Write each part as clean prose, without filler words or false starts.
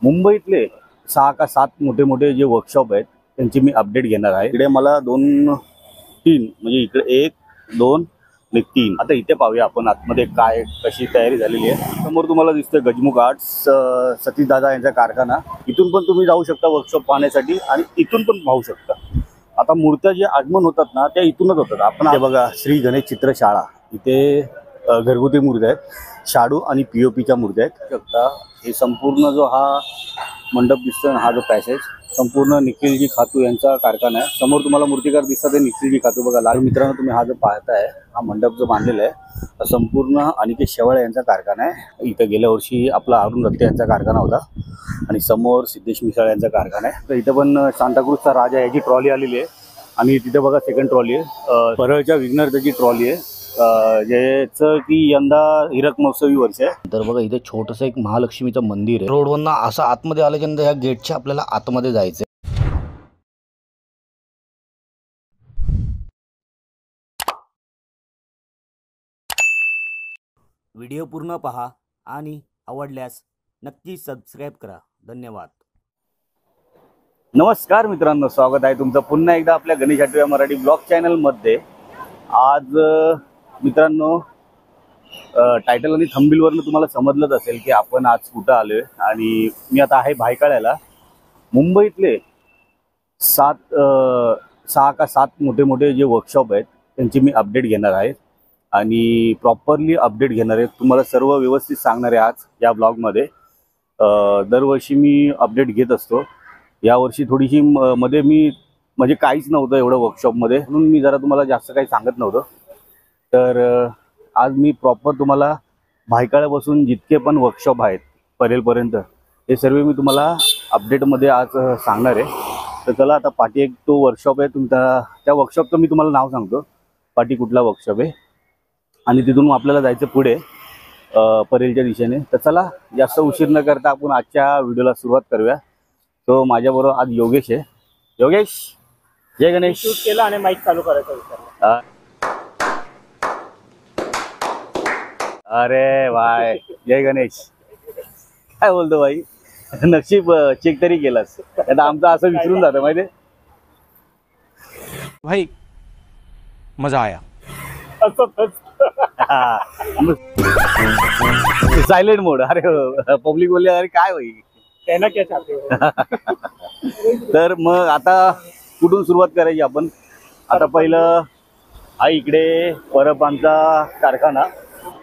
मुंबईतले 6 का 7 मोठे मोठे जे वर्कशॉप आहेत त्यांची मी अपडेट घेणार आहे। इकडे मला 2-3 म्हणजे इकडे 1-2 आणि 3 आता इथे पाहूया आपण आतमध्ये काय कशी तयारी झालेली आहे। समोर तुम्हाला दिसतोय गजमुख आर्ट्स सतीश दादा यांचा कारखाना। इथून पण तुम्ही जाऊ शकता वर्कशॉप पाहण्यासाठी आणि इथून पण पाहू शकता। आता मूर्त्या जे आगमन होतात ना त्या इथूनच होतात। आपण हे बघा श्री गणेश चित्रशाळा, इथे घरगुती मूर्त्या आहेत, शाडू आणि पीओपीच्या मूर्त्या आहेत। शकता हे संपूर्ण जो हा मंडप दिसतो हा जो पॅसेज संपूर्ण निखिलजी खातू यांचा कारखाना आहे। समोर तुम्हाला मूर्तिकार दिसतात ते निखिलजी खातू बघा। लाल मित्रांनो तुम्ही हा जो पाहताय हा मंडप जो बांधलेला आहे संपूर्ण अनिकेत शेवाळे यांचा कारखाना आहे। इथे गेल्या वर्षी आपला अरुण दत्ते यांचा कारखाना होता आणि समोर सिद्धेश मिसाळ यांचा कारखाना आहे। तर इथे पण सांताक्रूजचा राजा याची ट्रॉली आलेली आहे आणि तिथे बघा सेकंड ट्रॉली आहे। परळच्या विघ्नहर्त्याची ट्रॉली आहे ज्याचं की यंदा हिरक महोत्सवी वर्ष आहे। तर बघा इथे छोटंसं एक महालक्ष्मीचं मंदिर आहे। रोडवरनं असं आतमध्ये आल्याच्यानंतर या गेटच्या आपल्याला आतमध्ये जायचं। व्हिडिओ पूर्ण पहा आणि आवडल्यास नक्की सबस्क्राईब करा। धन्यवाद। नमस्कार मित्रांनो, स्वागत आहे तुमचं पुन्हा एकदा आपल्या गणेश आठवड्या मराठी ब्लॉग चॅनलमध्ये। आज मित्रांनो टायटल आणि थंबनेलवरून तुम्हाला समजलंच असेल की आपण आज कुठं आलोय आणि मी आता आहे भायखळ्याला। मुंबईतले 6 का 7 मोठे मोठे जे वर्कशॉप आहेत त्यांची मी अपडेट घेणार आहे आणि प्रॉपरली अपडेट घेणार आहे। तुम्हाला सर्व व्यवस्थित सांगणार आहे आज या ब्लॉगमध्ये। दरवर्षी मी अपडेट घेत असतो, यावर्षी थोडीशी मध्ये मी म्हणजे काहीच नव्हतं एवढं वर्कशॉपमध्ये, म्हणून मी जरा तुम्हाला जास्त काही सांगत नव्हतं। तर आज मी प्रॉपर तुम्हाला भायखळ्यापासून जितके पण वर्कशॉप आहेत परेलपर्यंत हे सर्व मी तुम्हाला अपडेटमध्ये आज सांगणार आहे। तर चला आता पाठी एक तो वर्कशॉप आहे तुमचा, त्या वर्कशॉपचं मी तुम्हाला नाव सांगतो पाठी कुठला वर्कशॉप आहे आणि तिथून आपल्याला जायचं पुढे परेलच्या दिशेने। तर चला जास्त उशीर न करता आपण आजच्या व्हिडिओला सुरुवात करूया। तो माझ्याबरोबर आज योगेश आहे। योगेश जय गणेश। शूट केला आणि माईक चालू करायचा विचार। अरे भाई जय गणेश, काय बोलतो भाई, नशीब चेक तरी केलास, आता आमचं असं विसरून जातं माहिती भाई, मजा आया। सायलेंट मोड। अरे पब्लिक बोलले अरे काय भाई कहना क्या चाहते हो। तर मग आता कुठून सुरुवात करायची आपण? आता पहिलं हा इकडे परबांचा कारखाना।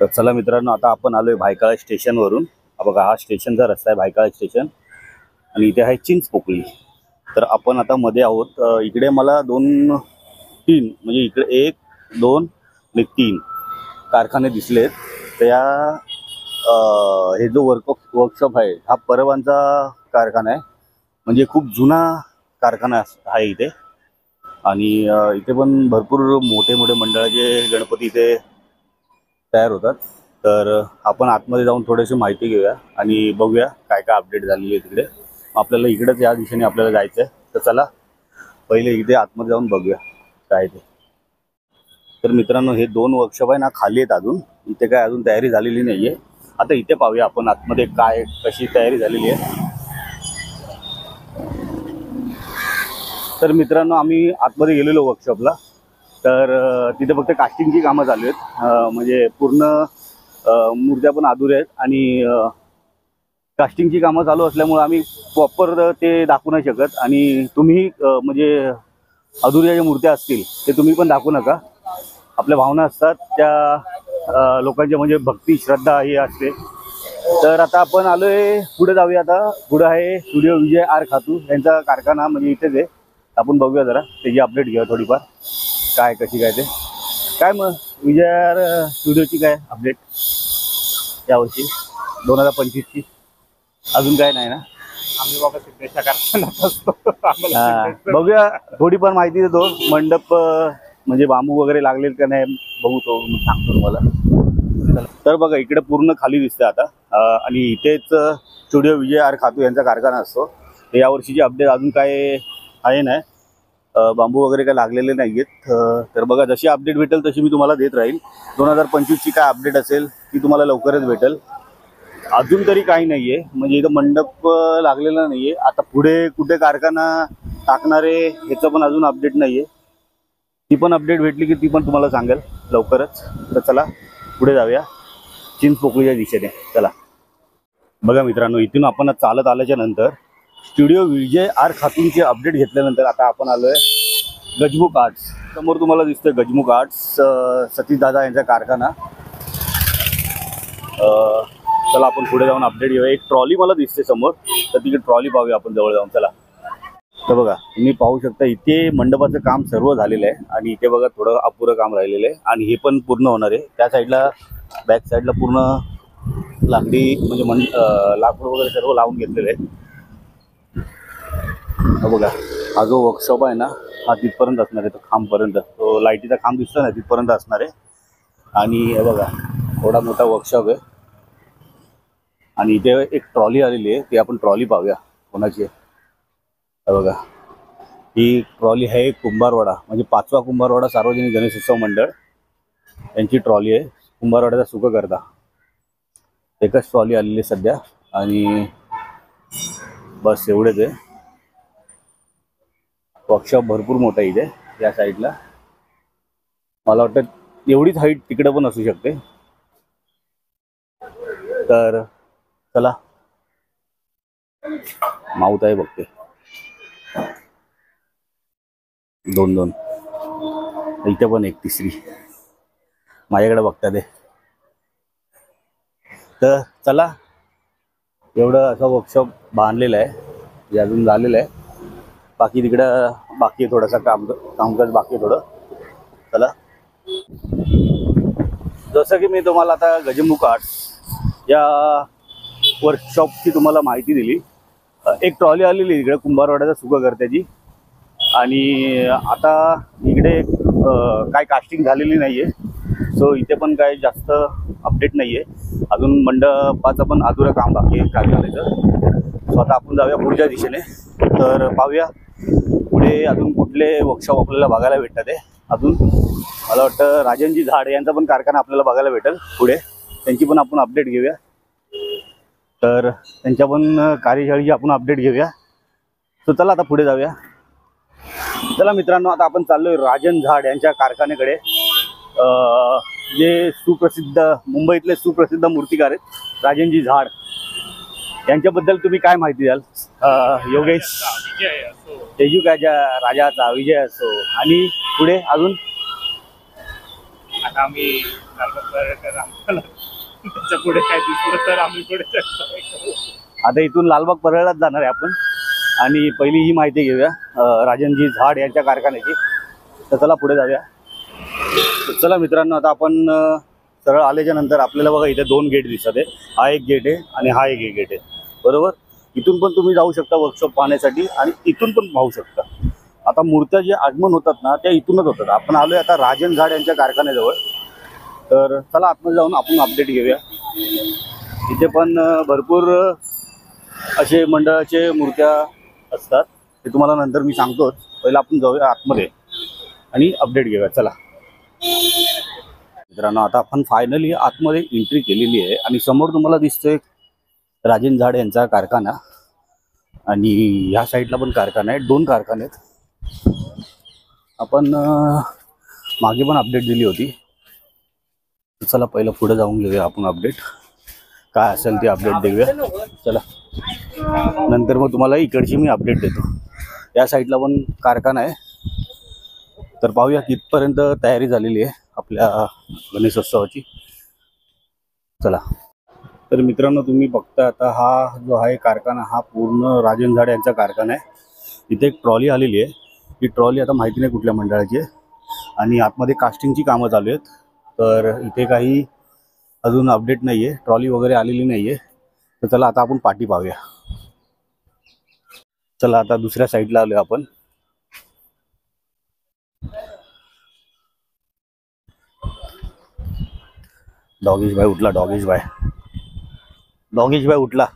तर चला मित्रांनो आता आपण आलोय भायखळा स्टेशनवरून। बघा हा स्टेशनचा रस्ता आहे भायखळा स्टेशन आणि इथे आहे चिंचपोकळी। तर आपण आता मध्ये आहोत। इकडे मला 2-3 म्हणजे इकडे 1-2 आणि 3 कारखाने दिसलेत। तर या हे जो वर्कशॉप आहे हा परबांचा कारखाना आहे, म्हणजे खूप जुना कारखाना आहे इथे आणि इथे पण भरपूर मोठे मोठे मंडळाचे गणपती इथे तयार होतात। तर आपण आतमध्ये जाऊन थोडीशी माहिती घेऊया आणि बघूया काय काय अपडेट झालेली आहे तिकडे। आपल्याला इकडेच या दिशेने आपल्याला जायचं आहे। तर चला पहिले इथे आतमध्ये जाऊन बघूया काय ते। तर मित्रांनो हे 2 वर्कशॉप आहे ना खाली आहेत, अजून इथे काय अजून तयारी झालेली नाही आहे। आता इथे पाहूया आपण आतमध्ये काय कशी तयारी झालेली आहे। तर मित्रांनो आम्ही आतमध्ये गेलेलो वर्कशॉपला, तर तिथे फक्त कास्टिंगची कामं चालू आहेत, म्हणजे पूर्ण मूर्त्या पण अधुऱ्या आहेत आणि कास्टिंगची कामं चालू असल्यामुळे आम्ही प्रॉपर ते दाखवू नाही शकत आणि तुम्ही म्हणजे अधुऱ्या ज्या मूर्त्या असतील ते तुम्ही पण दाखवू नका। आपल्या भावना असतात त्या लोकांच्या, म्हणजे भक्ती श्रद्धा ही असते। तर आता आपण आलोय पुढे जाऊया। आता पुढे आहे स्टुडिओ विजय आर खातू यांचा कारखाना, म्हणजे इथेच आहे। आपण बघूया जरा त्याची अपडेट घेऊया थोडीफार काय कशी काय ते। काय मग विजय आर स्टुडिओची काय अपडेट यावर्षी 2025ची? अजून काय नाही ना? आम्ही बाबा सिद्धेशच्या कारखान्यात असतो। बघूया थोडीफार माहिती देतो। मंडप म्हणजे बांबू वगैरे लागलेत का नाही बघू, तो सांगतो तुम्हाला। तर बघा इकडे पूर्ण खाली दिसते आता आणि इथेच स्टुडिओ विजय आर खातू यांचा कारखाना असतो। तर यावर्षीची अपडेट अजून काय आहे नाही, बांबू वगैरे काय लागलेले नाही आहेत। तर बघा जशी अपडेट भेटेल तशी मी तुम्हाला देत राहील। 2025ची काय अपडेट असेल ती तुम्हाला लवकरच भेटेल। अजून तरी काही नाहीये, म्हणजे इथं मंडप लागलेला नाहीये. आता पुढे कुठे कारखाना टाकणारे ह्याचं पण अजून अपडेट नाहीये. ती पण अपडेट भेटली की ती पण तुम्हाला सांगेल लवकरच. तर चला पुढे जाऊया चिंचपोकळीच्या दिशेने. चला बघा मित्रांनो, इथून आपण चालत आल्याच्या नंतर स्टुडिओ विजय आर खातूनचे अपडेट घेतल्यानंतर आता आपण आलोय गजमुख आर्ट्स. समोर तुम्हाला दिसतोय गजमुख आर्ट्स, सतीश दादा यांचा कारखाना. चला आपण पुढे जाऊन अपडेट घेऊया. एक ट्रॉली मला दिसते समोर, तर तिकडे ट्रॉली पाहूया आपण जवळ जाऊन. चला. तर बघा तुम्ही पाहू शकता इथे मंडपाचं काम सर्व झालेलं आहे आणि इथे बघा थोडं अपुरं काम राहिलेलं आहे आणि हे पण पूर्ण होणार आहे. त्या साईडला बॅक साईडला पूर्ण लाकडी म्हणजे लाकूड वगैरे सर्व लावून घेतलेलं आहे. बघा हा जो वर्कशॉप आहे ना, हा तिथपर्यंत असणार आहे, तो खांबपर्यंत. तो लाईटीचा खांब दिसतो ना, तिथपर्यंत असणार आहे. आणि हे बघा थोडा मोठा वर्कशॉप आहे आणि इथे एक ट्रॉली आलेली आहे. ती आपण ट्रॉली पाहूया कोणाची आहे. बघा ही ट्रॉली आहे कुंभारवाडा, म्हणजे 5वा कुंभारवाडा सार्वजनिक गणेश उत्सव मंडळ यांची ट्रॉली आहे. कुंभारवाड्याचा सुखकर्ता. एकच ट्रॉली आलेली आहे सध्या आणि बस एवढेच आहे. वर्कशॉप भरपूर मोठा इथे या साईडला. मला वाटतं एवढीच हाईट तिकडे पण असू शकते. तर चला माऊत आहे बघते. 2 इथे पण एक तिसरी माझ्याकडे बघतात आहे. तर चला एवढं असं वर्कशॉप बांधलेलं आहे, जे अजून झालेलं आहे. बाकी तिकडं बाकी आहे, थोडासा कामकाज बाकी आहे थोडं. चला जसं की मी तुम्हाला आता गजमुख आर्ट्स या वर्कशॉपची तुम्हाला माहिती दिली. एक ट्रॉली आलेली इकडे कुंभारवाड्याचा सुखकर्त्याची आणि आता इकडे काय कास्टिंग झालेली नाही आहे. सो इथे पण काय जास्त अपडेट नाही आहे अजून. मंडपाचं पण अधुरं काम बाकी आहे कारखान्याचं. सो आता आपण जाऊया पुढच्या दिशेने. तर पाहूया पुढे अजून कुठले वर्कशॉप आपल्याला बघायला भेटतात आहे. अजून मला वाटतं राजनजी झाड यांचा पण कारखाना आपल्याला बघायला भेटेल पुढे. त्यांची पण आपण अपडेट घेऊया. तर त्यांच्या पण कार्यशाळेची आपण अपडेट घेऊया. सो चला आता पुढे जाऊया. चला मित्रांनो, आता आपण चाललोय राजन झाड यांच्या कारखान्याकडे. जे सुप्रसिद्ध मुंबईतले सुप्रसिद्ध मूर्तिकार आहेत राजनजी झाड, यांच्याबद्दल तुम्ही काय माहिती द्याल? योगेश तेजू राजाचा विजय असो. आणि पुढे अजून आता आम्ही त्याच्या पुढे काय दिसलं तर आम्ही पुढे आता इथून लालबाग परळलाच जाणार आहे आपण. आणि पहिली ही माहिती घेऊया राजनजी झाड यांच्या कारखान्याची. तर चला पुढे जाऊया. चला मित्रांनो, आता आपण सरळ आल्याच्या नंतर आपल्याला बघा इथे 2 गेट दिसत आहे. हा एक गेट आहे आणि हा एक गेट आहे, बरोबर. इथून पण तुम्ही जाऊ शकता वर्कशॉप पाहण्यासाठी आणि इथून पण पाहू शकता. आता मूर्त्या जे आगमन होतात ना, त्या इथूनच होतात. आपण आलोय आता राजन झाड यांच्या कारखान्याजवळ. तर चला आतमध्ये जाऊन आपण अपडेट घेऊया. इथे पण भरपूर असे मंडळाचे मूर्त्या असतात, ते तुम्हाला नंतर मी सांगतोच. पहिला आपण जाऊया आतमध्ये आणि अपडेट घेऊया. चला मित्रांनो, आता आपण फायनली आतमध्ये एंट्री केलेली आहे आणि समोर तुम्हाला दिसतोय राजन झाड यांचा कारखाना आणि ह्या साईडला पण कारखाना आहे. 2 कारखाने आहेत. आपण मागे पण अपडेट दिली होती. चला पहिलं पुढे जाऊन घेऊया आपण अपडेट. काय असेल ते अपडेट देऊया. चला नंतर मग तुम्हाला इकडची मी अपडेट देतो. या साईडला पण कारखाना आहे. तर पाहूया कितपर्यंत तयारी झालेली आहे आपल्या गणेशोत्सवाची. चला. तर मित्रांनो, तुम्ही बघता आता हा जो आहे कारखाना, हा पूर्ण राजन झाड यांचा कारखाना आहे. इथे एक ट्रॉली आलेली आहे. ही ट्रॉली आता माहिती नाही कुठल्या मंडळाची आहे आणि आतमध्ये कास्टिंगची कामं चालू आहेत. तर इथे काही अजून अपडेट नाही आहे, ट्रॉली वगैरे आलेली नाही आहे. तर चला आता आपण पाठी पाहूया. चला आता दुसऱ्या साईडला आलो आपण. डॉगेश भाई उठला. डॉगेश भाई उठला.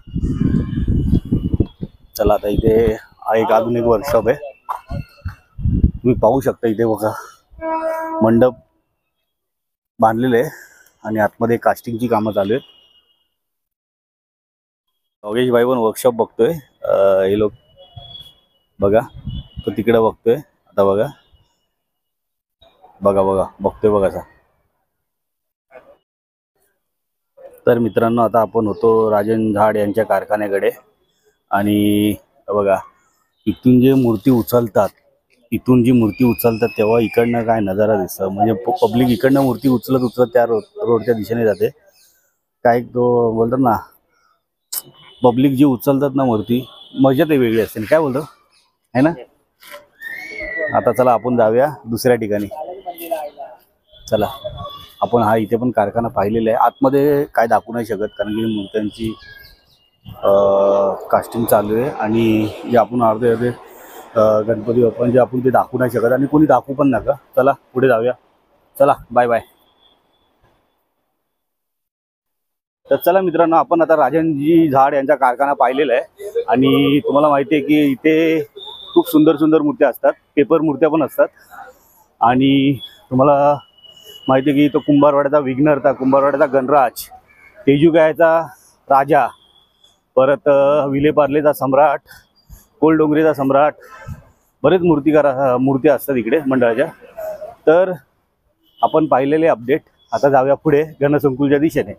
चला आता इथे हा एक आधुनिक वर्कशॉप आहे. तुम्ही पाहू शकता इथे बघा मंडप बांधलेले आहे आणि आतमध्ये कास्टिंगची कामं चालू आहेत. योगेश भाई पण वर्कशॉप बघतोय. हे लोक बघा, तो तिकडे बघतोय. आता बघा बघा बघा बघतोय बघा असा. तर मित्रांनो, आता आपण होतो राजन झाड यांच्या कारखान्याकडे. आणि बघा, इथून जी मूर्ती उचलतात तेव्हा इकडनं काय नजारा दिसतं. म्हणजे पब्लिक इकडनं मूर्ती उचलत त्या रोडच्या दिशेने जाते. काय तो बोलतात ना, पब्लिक जी उचलतात ना मूर्ती, मजा ते वेगळी असते. काय बोलतो है ना. आता चला आपण जाऊया दुसऱ्या ठिकाणी. चला, आपण हा इथे पण कारखाना पाहिलेला आहे. आतमध्ये काय दाखवू नाही शकत कारण की मूर्त्यांची कास्टिंग चालू आहे. आणि जे आपण अर्धे गणपती बाप्पा जे आपण ते दाखवू नाही शकत आणि कोणी दाखवू पण नका. चला पुढे जाऊया. चला बाय बाय. तर चला मित्रांनो, आपण आता राजनजी झाड यांचा कारखाना पाहिलेला आहे. आणि तुम्हाला माहिती आहे की इथे खूप सुंदर सुंदर मूर्त्या असतात, पेपर मूर्त्या पण असतात. आणि तुम्हाला माहिती आहे की तो कुंभारवाड्याचा विघ्नहर्ता, कुंभारवाड्याचा गणराज, तेजुगायचा राजा, परत विलेपार्लेचा सम्राट, कोलडोंगरीचा सम्राट, बरेच मूर्त्या असतात इकडे मंडळाच्या. तर आपण पाहिलेले अपडेट. आता जाऊया पुढे गणसंकुलच्या दिशेने.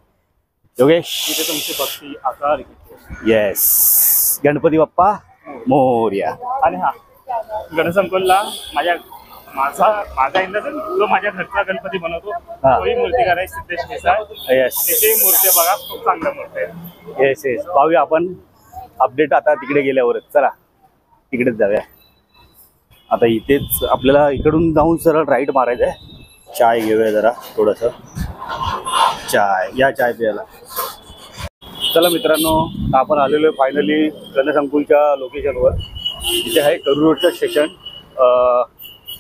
योगेश, तिथे तुमची भक्ती आकार. येस, गणपती बाप्पा मोरया. आणि हा गणसंकुलला माझा इंदाज जो माझ्या घरचा गणपती बनवतो तोही मूर्तीकार आहे, सिद्धेश मिसाळ. येस त्याची मूर्ती बघा, खूप चांगल्या मूर्ती आहे. येस येस, पाहूया आपण अपडेट आता तिकडे गेल्यावरच. चला तिकडेच जाऊया. आता इथेच आपल्याला इकडून जाऊन सरळ राईट मारायचं आहे. चाय घेऊया जरा थोडंसं. चाय प्यायला. चला मित्रांनो, आपण आलेलो आहे फायनली गणसंकुलच्या लोकेशनवर. इथे आहे करूर रोडचं स्टेशन,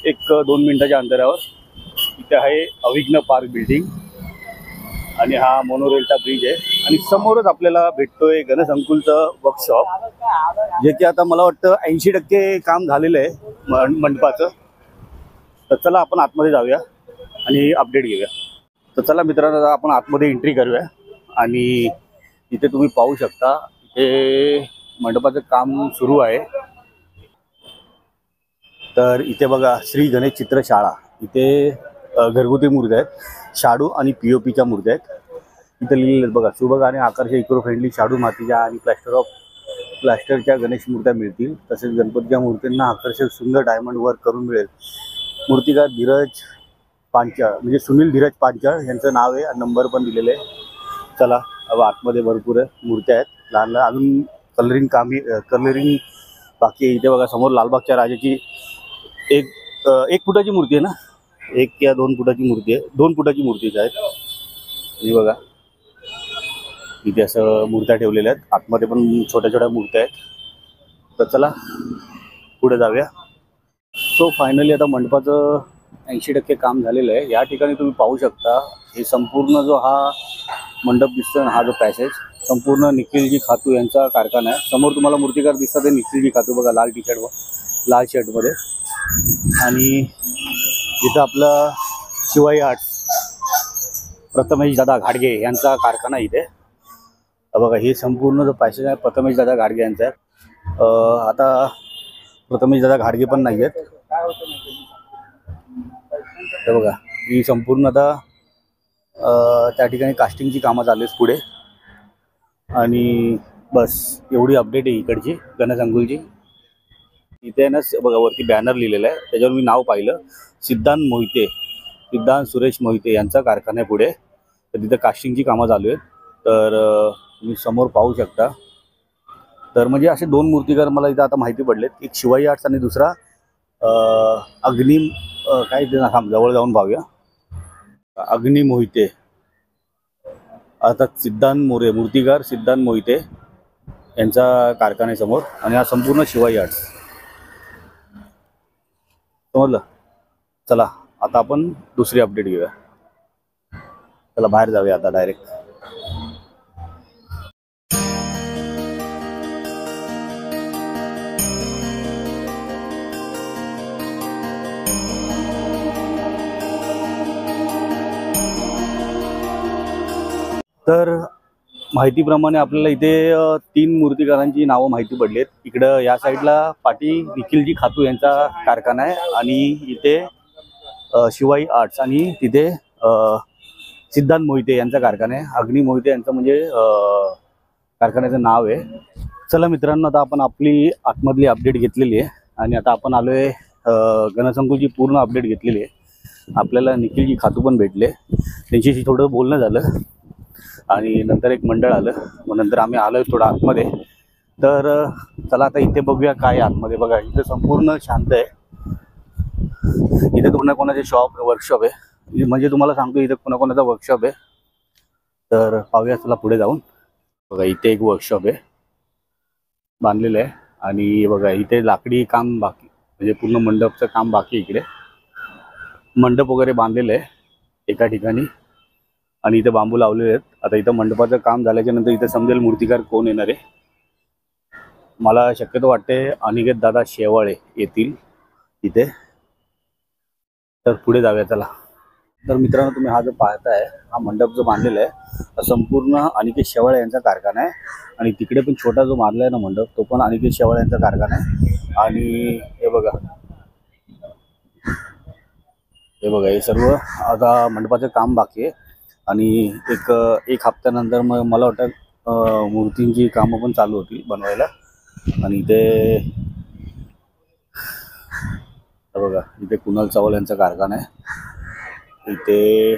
1-2 मिनिटाच्या अंतरावर. इथे आहे अविघ्न पार्क बिल्डिंग आणि हा मोनोरेलचा ब्रिज आहे. आणि समोरच आपल्याला भेटतोय गणसंकुलचं वर्कशॉप, जे की आता मला वाटतं 80% काम झालेलं आहे मंडपाचं. तर चला आपण आतमध्ये जाऊया आणि अपडेट घेऊया. तर चला मित्रांनो, आपण आतमध्ये एंट्री करूया. आणि इथे तुम्ही पाहू शकता, इथे मंडपाचं काम सुरू आहे. तर इथे बघा, श्री गणेश चित्रशाळा. इथे घरगुती मूर्त्या आहेत, शाडू आणि POPच्या मूर्त्या आहेत. इथे लिहिलेलं आहेत बघा, सुबक आणि आकर्षक इको फ्रेंडली शाडू मातीच्या आणि प्लास्टरच्या गणेश मूर्त्या मिळतील. तसेच गणपतीच्या मूर्तींना आकर्षक सुंदर डायमंड वर्क करून मिळेल. मूर्तिकार धीरज पांचाळ, म्हणजे सुनील धीरज पांचाळ यांचं नाव आहे. नंबर पण दिलेले आहे. चला, अब आतमध्ये भरपूर मूर्त्या आहेत, लहान लहान. अजून कलरिंग बाकी आहे. इथे बघा, समोर लालबागच्या राजाची एक फुटाची मूर्ती आहे ना, 1 या 2 फुटाची मूर्ती आहे. 2 फुटाची मूर्तीच आहेत. आणि बघा इथे असं मूर्त्या ठेवलेल्या आहेत. आतमध्ये पण छोट्या छोट्या मूर्त्या आहेत. तर चला पुढे जाऊया. सो फायनली आता मंडपाचं 80% काम झालेलं आहे. या ठिकाणी तुम्ही पाहू शकता, हे संपूर्ण जो हा मंडप दिसतो ना, हा जो पॅसेज संपूर्ण निखिलजी खातू यांचा कारखाना आहे. समोर तुम्हाला मूर्तिकार दिसतात, ते निखिलजी खातू बघा, लाल लाल शर्टमध्ये. आणि इथं आपलं शिवाई आर्ट्स, प्रथमेश दादा घाडगे यांचा कारखाना इथे बघा. हे संपूर्ण जो पॅसेज आहे प्रथमेश दादा घाडगे यांचा आहे. आता प्रथमेश दादा घाडगे पण नाही आहेत. हे बघा, ही संपूर्ण आता त्या ठिकाणी कास्टिंगची कामं चालू आहेत पुढे. आणि बस एवढी अपडेट आहे इकडची गणसंकुलची. इथे ना बघा, वरती बॅनर लिहिलेला आहे, त्याच्यावर मी नाव पाहिलं, सिद्धांत सुरेश मोहिते यांचा कारखाना आहे पुढे. तर तिथं कास्टिंगची कामं चालू आहेत. तर तुम्ही समोर पाहू शकता. तर म्हणजे असे 2 मूर्तिकार मला इथं आता माहिती पडलेत. एक शिवाई आर्ट्स आणि दुसरा अग्नी काय ते ना, जवळ जाऊन पाहूया. अग्नी मोहिते, अर्थात मूर्तिकार सिद्धांत मोहिते यांचा कारखान्यासमोर. आणि हा संपूर्ण शिवाई आर्ट्स. समजलं. चला आता आपण दुसरी अपडेट घेऊया. चला बाहेर जाऊया आता डायरेक्ट. तर माहितीप्रमाणे आपल्याला इथे 3 मूर्तिकारांची नावं माहिती पडलीत. इकडं या साईडला पाटी निखिलजी खातू यांचा कारखाना आहे आणि इथे शिवाई आर्ट्स आणि तिथे सिद्धांत मोहिते यांचा कारखाना आहे. अग्नी मोहिते यांचं म्हणजे कारखान्याचं नाव आहे. चला मित्रांनो, आता आपण आपली आतमधली अपडेट घेतलेली आहे आणि आता आपण आलोय गणसंकुलची पूर्ण अपडेट घेतलेली आहे. आपल्याला निखिलजी खातू पण भेटले, त्यांच्याशी थोडं बोलणं झालं आणि नंतर एक मंडळ आलं. मग नंतर आम्ही आलोय थोडं आतमध्ये. तर चला आता इथे बघूया काय आतमध्ये. बघा इथे संपूर्ण शांत आहे. इथे कोणाकोणाचे वर्कशॉप आहे, म्हणजे तुम्हाला सांगतो इथे कोणाकोणाचा वर्कशॉप आहे. तर पाहूया चला पुढे जाऊन. बघा इथे एक वर्कशॉप आहे बांधलेलं आहे आणि बघा इथे लाकडी काम बाकी, म्हणजे पूर्ण मंडपचं काम बाकी. इकडे मंडप वगैरे बांधलेलं आहे एका ठिकाणी आणि इथे बांबू लावलेले आहेत. आता इथं मंडपाचं काम झाल्याच्या नंतर इथे समजेल मूर्तिकार कोण येणार आहे. मला शक्यतो वाटते अनिकेत दादा शेवाळे येतील इथे. तर पुढे जाऊया चला. तर मित्रांनो, तुम्ही हा जो पाहताय हा मंडप जो बांधलेला आहे हा संपूर्ण अनिकेत शेवाळे यांचा कारखाना आहे आणि तिकडे पण छोटा जो बांधला आहे ना मंडप, तो पण अनिकेत शेवाळे यांचा कारखाना आहे. आणि हे बघा हे सर्व आता मंडपाचं काम बाकी आहे आणि एक हप्त्यानंतर मग मला वाटतं मूर्तींची कामं पण चालू होती बनवायला. आणि इथे बघा इथे कुणाल चव्हाण यांचा कारखाना आहे. इथे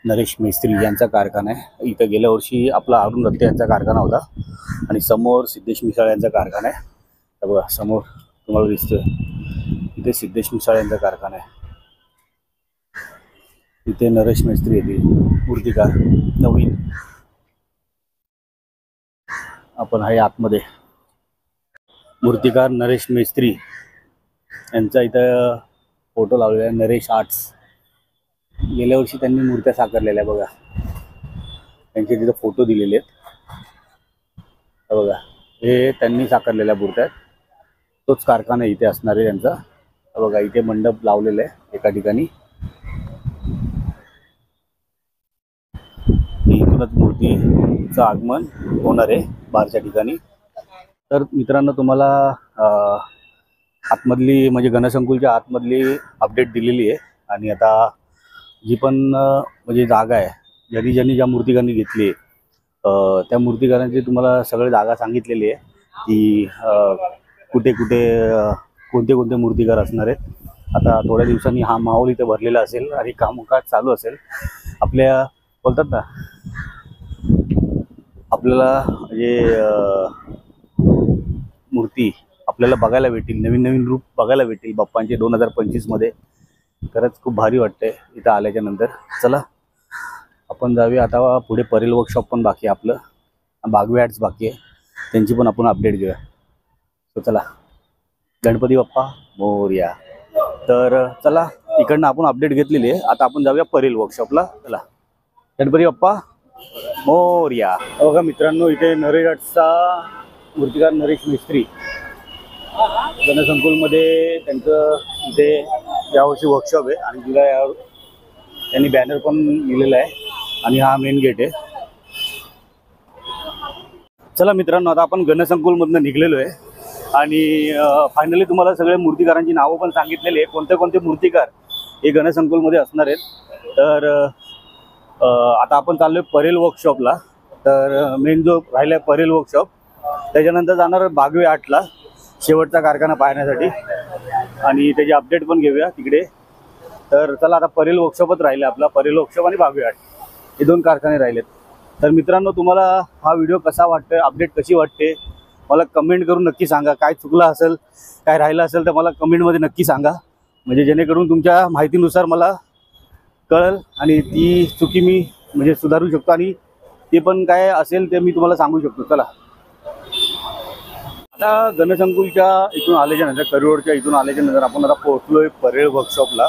नरेश मिस्त्री यांचा कारखाना आहे. इथे गेल्या वर्षी आपला अरुण दत्ते यांचा कारखाना होता आणि समोर सिद्धेश मिसाळ यांचा कारखाना आहे. तर बघा समोर तुम्हाला दिसतोय इथे सिद्धेश मिसाळ यांचा कारखाना आहे. इथे नरेश मिस्त्री येते मूर्तिकार नवीन. आपण आहे आतमध्ये. मूर्तिकार नरेश मिस्त्री यांचा इथं फोटो लावलेला आहे. नरेश आर्ट्स गेल्या वर्षी त्यांनी मूर्त्या साकारलेल्या बघा, त्यांचे तिथं फोटो दिलेले आहेत. बघा हे त्यांनी साकारलेल्या मूर्त्या आहेत. तोच कारखाना इथे असणार आहे त्यांचा. बघा इथे मंडप लावलेला आहे एका ठिकाणी. इथूनच मूर्तीचं आगमन होणार आहे बाहेरच्या ठिकाणी. तर मित्रांनो, तुम्हाला आतमधली म्हणजे गणसंकुलच्या आतमधली अपडेट दिलेली आहे. आणि आता जी पण म्हणजे जागा आहे, ज्यांनी ज्या मूर्तिकारांनी घेतली त्या मूर्तिकारांची तुम्हाला सगळी जागा सांगितलेली आहे की कुठे कुठे कोणते कोणते मूर्तिकार असणार आहेत. आता थोड्या दिवसांनी हा माहोल इथे भरलेला असेल आणि कामकाज चालू असेल. आपल्या बोलतात ना, आपल्याला म्हणजे मूर्ती आपल्याला बघायला भेटतील, नवीन नवीन रूप बघायला भेटतील बाप्पांचे 2025 मध्ये. खरंच खूप भारी वाटतंय इथं आल्याच्या नंतर. चला आपण जाऊया आता पुढे. परेल वर्कशॉप पण बाकी आहे आपलं, बागवे आर्ट्स बाकी आहे, त्यांची पण आपण अपडेट घेऊया. तर चला, गणपती बाप्पा मोरया. तर चला इकडनं आपण अपडेट घेतलेली आहे. आता आपण जाऊया परेल वर्कशॉपला. चला, गणपती बाप्पा मोरया. बघा मित्रांनो, इथे नरेश आर्ट्सचा मूर्तिकार नरेश मिस्त्री गणसंकुलमध्ये त्यांचं इथे यावर्षी वर्कशॉप आहे आणि तिला यावर त्यांनी बॅनर पण लिहिलेला आहे आणि हा मेन गेट आहे. चला मित्रांनो, आता आपण गणसंकुलमधनं निघलेलो आहे आणि फायनली तुम्हाला सगळे मूर्तिकारांची नावं पण सांगितलेली आहे, कोणते कोणते मूर्तिकार हे गणसंकुलमध्ये असणार आहेत. तर आता आपण चाललोय परेल वर्कशॉपला. तर मेन जो राहिला परेल वर्कशॉप, त्याच्यानंतर जाणार बागवे आर्टला शेवटचा कारखाना पाहण्यासाठी आणि त्याची अपडेट पण घेऊया तिकडे. तर चला आता परेल वर्कशॉपच राहिले आपला. परेल वर्कशॉप आणि बागवे आर्ट हे 2 कारखाने राहिलेत. तर मित्रांनो, तुम्हाला हा व्हिडिओ कसा वाटतोय, अपडेट कशी वाटते मला कमेंट करून नक्की सांगा. काय चुकलं असेल, काय राहिलं असेल तर मला कमेंटमध्ये नक्की सांगा, म्हणजे जेणेकरून तुमच्या माहितीनुसार मला कळेल आणि ती चुकी मी म्हणजे सुधारू शकतो आणि ते पण काय असेल ते मी तुम्हाला सांगू शकतो. चला आता गणसंकुलच्या इथून आल्याच्या नंतर, करिरोडच्या इथून आल्याच्या नंतर आपण आता पोहोचलोय परेल वर्कशॉपला.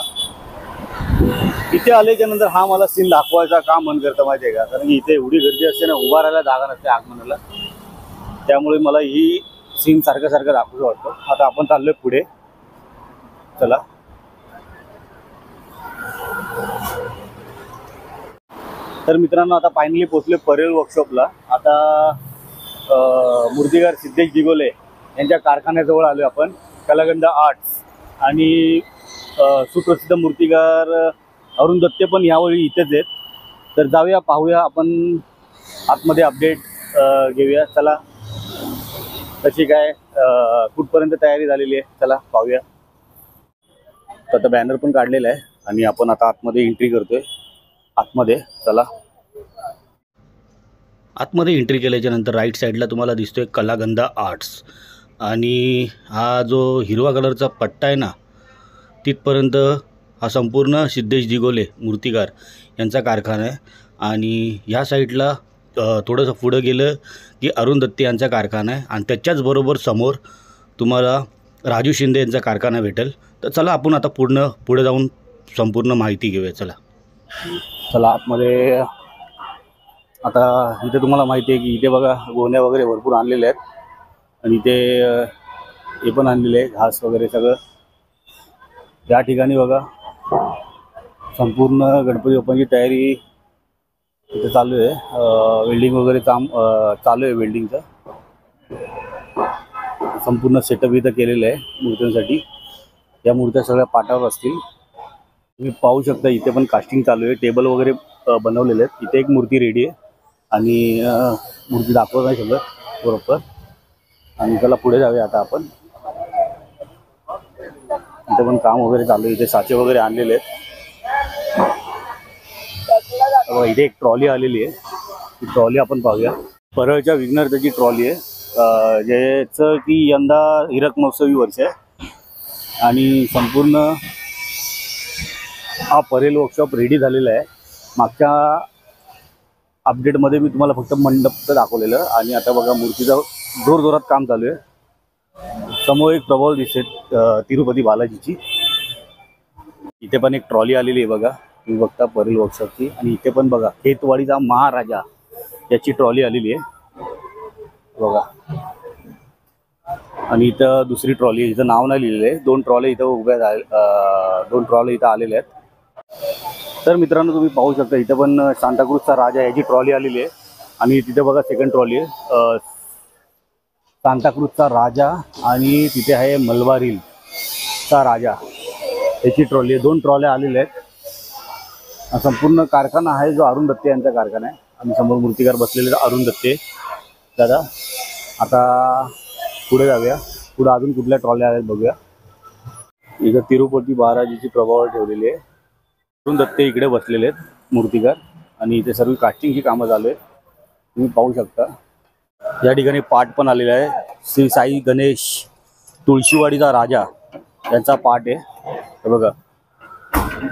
इथे आल्याच्या नंतर हा मला सीन दाखवायचा का मन करतं माहिती आहे का, कारण की इथे एवढी गर्दी असते ना, उभा राहायला जागा नसते आगमनाला, त्यामुळे मला ही सीन सारखं सारखं दाखवू वाटतं. आता आपण चाललोय पुढे. चला तर मित्रांनो आता फायनली पोहोचले परेल वर्कशॉपला. आता मूर्तिकार सिद्धेश दिगोले यांच्या कारखान्याजवळ आलो आपण. कलागंध आर्ट्स आणि सुप्रसिद्ध मूर्तिकार अरुण दत्ते पण यावेळी इथेच आहेत. तर जाऊया पाहूया आपण आतमध्ये अपडेट घेऊया. चला कशी काय कुठपर्यंत तयारी झालेली आहे चला पाहूया. तर आता बॅनर पण काढलेला आहे आणि आपण आता आतमध्ये एंट्री करतोय. आतमध्ये चला. आतमध्ये एंट्री केल्याच्या नंतर राईट साईडला तुम्हाला दिसतोय कलागंध आर्ट्स आणि हा जो हिरवा कलरचा पट्टा आहे ना तिथपर्यंत हा संपूर्ण सिद्धेश दिगोले मूर्तिकार यांचा कारखाना आहे. आणि ह्या साईडला थोडंसं पुढं गेलं की अरुण दत्ते यांचा कारखाना आहे आणि त्याच्याच बरोबर समोर तुम्हाला राजू शिंदे यांचा कारखाना भेटेल. तर चला आपण आता पुढे जाऊन संपूर्ण माहिती घेऊया. चला आतमध्ये. आता इथे तुम्हाला माहिती आहे की इथे बघा गोण्या वगैरे भरपूर आणलेले आहेत आणि इथे हे पण आणलेले आहे घास वगैरे सगळं. या ठिकाणी बघा संपूर्ण गणपती बाप्पांची तयारी इथे चालू आहे. वेल्डिंग वगैरे काम चालू आहे. वेल्डिंगचं संपूर्ण सेटअप इथं केलेलं आहे मूर्त्यांसाठी. या मूर्त्या सगळ्या पाटावर असतील. तुम्ही पाहू शकता इथे पण कास्टिंग चालू आहे. टेबल वगैरे बनवलेले आहेत. इथे एक मूर्ती रेडी आहे आणि मूर्ती दाखवत आहे सगळं बरोबर. आणि त्याला पुढे जाऊया आता आपण. इथे पण काम वगैरे चालू आहे. इथे साचे वगैरे आणलेले आहेत. इथे एक ट्रॉली आलेली आहे. ती ट्रॉली आपण पाहूया. परळच्या विघ्नहर्त्याची ट्रॉली आहे ज्याचं की यंदा हिरक महोत्सवी वर्ष आहे. आणि संपूर्ण हा परेल वर्कशॉप रेडी झालेला आहे. मागच्या अपडेटमध्ये मी तुम्हाला फक्त मंडपचं दाखवलेलं आणि आता बघा मूर्तीचं जोरजोरात काम चालू आहे. समोर एक प्रभाव दिसते तिरुपती बालाजीची. इथे पण एक ट्रॉली आलेली आहे बघा तुम्ही बघता परेल वर्कशॉपची. आणि इथे पण बघा खेतवाडीचा महाराजा याची ट्रॉली आलेली आहे बघा. आणि इथं दुसरी ट्रॉली आहे. इथं नाव नाही लिहिलेलं आहे. दोन ट्रॉली इथं उभ्या दोन ट्रॉली इथं आलेल्या आहेत. तर मित्रांनो तुम्ही पाहू शकता इथं पण सांताक्रूजचा राजा याची ट्रॉली आलेली आहे. आणि तिथे बघा सेकंड ट्रॉली आहे सांताक्रूजचा राजा आणि तिथे आहे मलबार हिलचा राजा याची ट्रॉली आहे. दोन ट्रॉल्या आलेल्या आहेत. संपूर्ण कारखाना आहे जो अरुण दत्ते यांचा कारखाना आहे. आणि समोर मूर्तिकार बसलेले अरुण दत्ते दादा. आता पुढे जाऊया. पुढे अजून कुठल्या ट्रॉल्या आहेत बघूया. इथं तिरुपती बालाजीची प्रभाव ठेवलेली आहे. अरुण दत्ते इकडे बसलेले आहेत मूर्तिकार. आणि इथे सर्व कास्टिंगची कामं चालू आहेत तुम्ही पाहू शकता. या ठिकाणी पाठ पण आलेला आहे. श्री साई गणेश तुळशीवाडीचा राजा यांचा पाठ आहे. हे बघा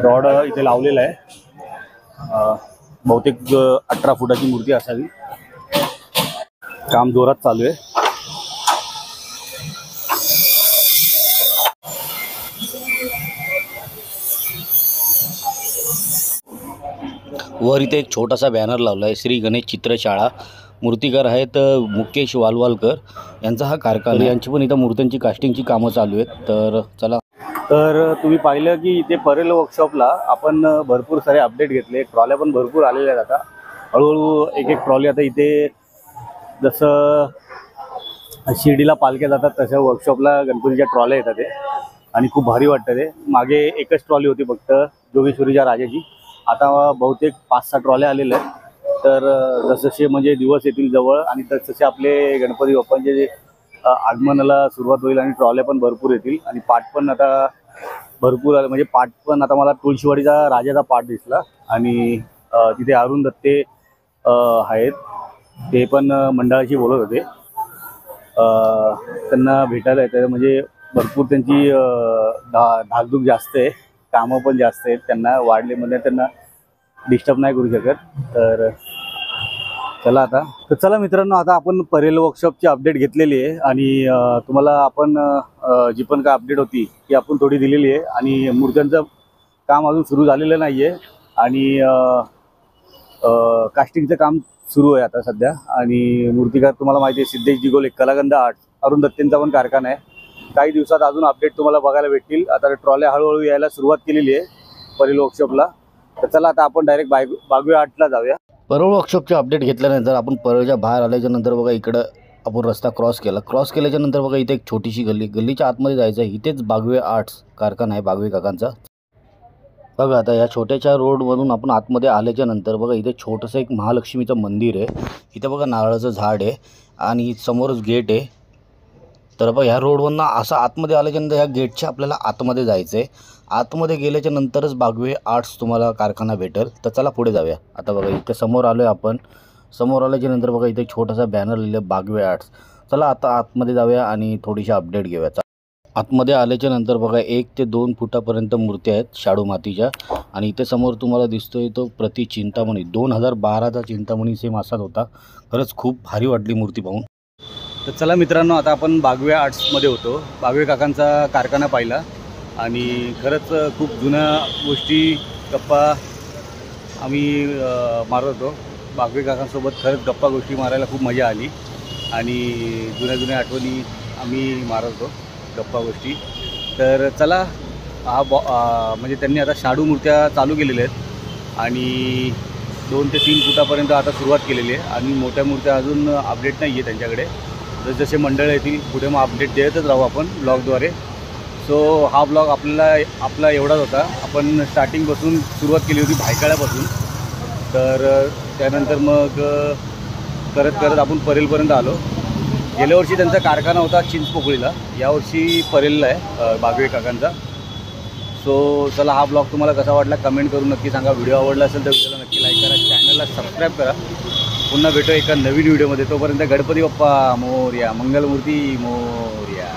रॉड इथे लावलेला आहे. बहुतेक 18 फुटाची मूर्ती असावी. काम जोरात चालू आहे. वर इथे एक छोटासा बॅनर लावला आहे श्री गणेश चित्रशाळा. मूर्तिकार आहेत मुकेश वालवालकर यांचा हा कारखाना. यांची पण इथं मूर्त्यांची कास्टिंगची कामं चालू आहेत. तर चला. तर तुम्ही पाहिलं की इथे परेल वर्कशॉपला आपण भरपूर सारे अपडेट घेतले. ट्रॉल्या पण भरपूर आलेल्या आहेत. आता हळूहळू एक एक ट्रॉली आता इथे जसं शिर्डीला पालख्या जातात तशा वर्कशॉपला गणपतीच्या ट्रॉल्या येतात ते. आणि खूप भारी वाटतं ते. मागे एकच ट्रॉली होती फक्त जोगेश्वरीच्या राजाची. आता बहुतेक 5-6 ट्रॉल्या आलेल्या आहेत. तर जसजसे म्हणजे दिवस येतील जवळ आणि तसतसे आपले गणपती बाप्पांचे आगमनाला सुरुवात होईल आणि ट्रॉल्या पण भरपूर येतील. आणि पाठ पण आता भरपूर म्हणजे पाठ पण आता मला तुळशीवाडीचा राजाचा पाठ दिसला. आणि तिथे अरुण दत्ते आहेत ते पण मंडळाशी बोलत होते. त्यांना भेटायला येतं म्हणजे भरपूर त्यांची धाकधूक जास्त आहे. कामं पण जास्त आहेत त्यांना. वाढले म्हणजे त्यांना डिस्टर्ब नाही करू शकत. तर चला आता. तर चला मित्रांनो आता आपण परेल वर्कशॉपची अपडेट घेतलेली आहे. आणि तुम्हाला आपण जी पण काय अपडेट होती ती आपण थोडी दिलेली आहे. आणि मूर्त्यांचं काम अजून सुरू झालेलं नाही आहे. आणि कास्टिंगचं काम सुरू आहे आता सध्या. आणि मूर्तिकार तुम्हाला माहिती आहे सिद्धेश दिगोले कलागंध आर्ट अरुण दत्तेंचा पण कारखाना आहे. काही दिवसात अजून अपडेट तुम्हाला बघायला भेटतील. आता ट्रॉल्या हळूहळू यायला सुरुवात केलेली आहे परेल वर्कशॉपला. तर चला आता आपण डायरेक्ट बागवे आर्टला जाऊया. परळ वर्कशॉपचे अपडेट घेतल्यानंतर आपण परळच्या बाहेर आल्याच्या नंतर बघा इकडं आपण रस्ता क्रॉस केल्याच्या नंतर बघा इथे एक छोटीशी गल्लीच्या आतमध्ये जायचं आहे. इथेच बागवे आर्ट्स कारखाना आहे बागवे काकांचा. बघा आता या छोट्याच्या रोडमधून आपण आतमध्ये आल्याच्या नंतर बघा इथे छोटंसं एक महालक्ष्मीचं मंदिर आहे. इथे बघा नारळाचं झाड आहे आणि समोरच गेट आहे. तर बघा ह्या रोडवरनं असं आतमध्ये आल्याच्या नंतर ह्या गेटच्या आपल्याला आतमध्ये जायचं आहे. आतमध्ये गेल्याच्या नंतरच बागवे आर्ट्स तुम्हाला कारखाना भेटेल. तर चला पुढे जाऊया. आता बघा इथे समोर आलो आहे आपण. समोर आल्याच्या नंतर बघा इथे छोटासा बॅनर लिहिलं बागवे आर्ट्स. चला आता आतमध्ये जाऊया आणि थोडीशी अपडेट घेऊया. आतमध्ये आल्याच्या नंतर बघा 1 ते 2 फुटापर्यंत मूर्त्या आहेत शाडू मातीच्या. आणि इथे समोर तुम्हाला दिसतोय तो प्रति चिंतामणी 2012चा चिंतामणी सेम असाच होता. खरंच खूप भारी वाटली मूर्ती पाहून. तर चला मित्रांनो आता आपण बागवे आर्ट्समध्ये होतो. बागवे काकांचा कारखाना पाहिला आणि खरंच खूप जुन्या गोष्टी गप्पा आम्ही मारत होतो. बागवे काकांसोबत खरंच गप्पा गोष्टी मारायला खूप मजा आली आणि जुन्या आठवणी आम्ही मारत होतो गप्पा गोष्टी. तर चला हा म्हणजे त्यांनी आता शाडू मूर्त्या चालू केलेल्या आहेत आणि 2 ते 3 फुटापर्यंत आता सुरुवात केलेली आहे आणि मोठ्या मूर्त्या अजून अपडेट नाही आहे त्यांच्याकडे. जसे मंडळ येतील पुढे मग अपडेट देतच राहू आपण ब्लॉगद्वारे. सो हा ब्लॉग आपला एवढाच होता. आपण स्टार्टिंगपासून सुरुवात केली होती भायखळ्यापासून. तर त्यानंतर मग करत आपण परेलपर्यंत आलो. गेल्या वर्षी त्यांचा कारखाना होता चिंचपोकळीला, यावर्षी परेलला आहे बागवे काकांचा. सो चला हा ब्लॉग तुम्हाला कसा वाटला कमेंट करून नक्की सांगा. व्हिडिओ आवडला असेल तर व्हिडिओला नक्की लाईक करा, चॅनलला सबस्क्राईब करा. पुन्हा भेटू एका नवीन व्हिडिओमध्ये. तोपर्यंत गणपती बाप्पा मोरया, मंगलमूर्ती मोरया.